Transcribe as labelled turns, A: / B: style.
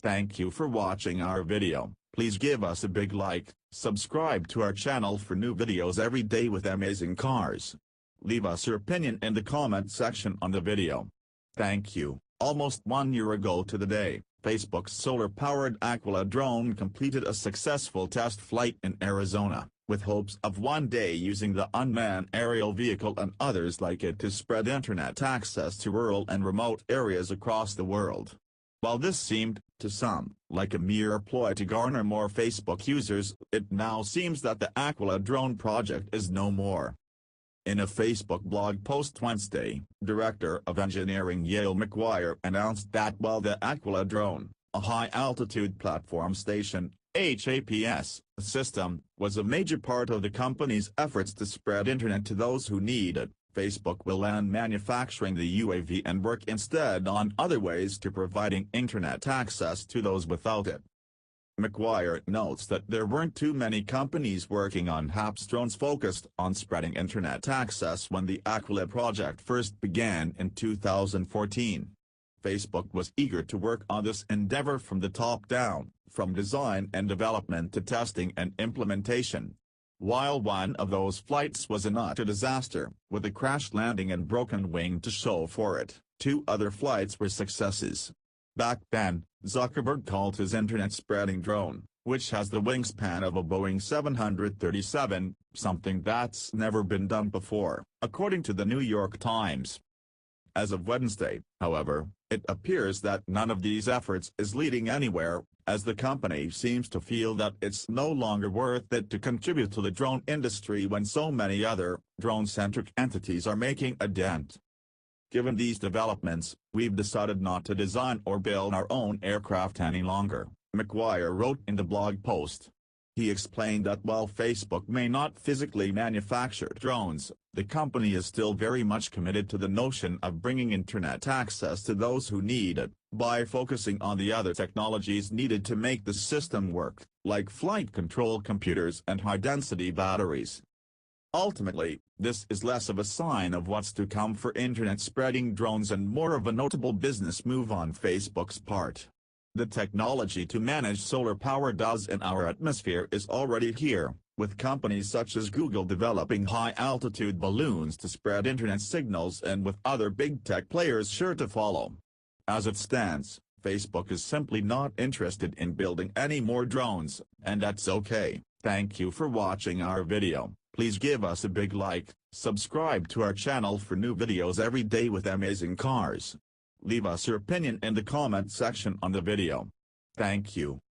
A: Thank you for watching our video. Please give us a big like, subscribe to our channel for new videos every day with amazing cars. Leave us your opinion in the comment section on the video. Thank you. Almost 1 year ago to the day, Facebook's solar-powered Aquila drone completed a successful test flight in Arizona, with hopes of one day using the unmanned aerial vehicle and others like it to spread internet access to rural and remote areas across the world. While this seemed, to some, like a mere ploy to garner more Facebook users, it now seems that the Aquila drone project is no more. In a Facebook blog post Wednesday, Director of Engineering Yale McGuire announced that while the Aquila drone, a high-altitude platform station (HAPS) system, was a major part of the company's efforts to spread internet to those who need it, Facebook will end manufacturing the UAV and work instead on other ways to providing internet access to those without it. McGuire notes that there weren't too many companies working on HAPS drones focused on spreading internet access when the Aquila project first began in 2014. Facebook was eager to work on this endeavor from the top down, from design and development to testing and implementation. While one of those flights was an utter disaster, with a crash landing and broken wing to show for it, 2 other flights were successes. Back then, Zuckerberg called his internet-spreading drone, which has the wingspan of a Boeing 737, something that's never been done before, according to the New York Times. As of Wednesday, however, it appears that none of these efforts is leading anywhere, as the company seems to feel that it's no longer worth it to contribute to the drone industry when so many other, drone-centric entities are making a dent. Given these developments, we've decided not to design or build our own aircraft any longer, McGuire wrote in the blog post. He explained that while Facebook may not physically manufacture drones, the company is still very much committed to the notion of bringing internet access to those who need it, by focusing on the other technologies needed to make the system work, like flight control computers and high-density batteries. Ultimately, this is less of a sign of what's to come for internet-spreading drones and more of a notable business move on Facebook's part. The technology to manage solar power dust in our atmosphere is already here, with companies such as Google developing high-altitude balloons to spread internet signals and with other big tech players sure to follow. As it stands, Facebook is simply not interested in building any more drones, and that's okay. Thank you for watching our video. Please give us a big like, subscribe to our channel for new videos every day with amazing cars. Leave us your opinion in the comment section on the video. Thank you.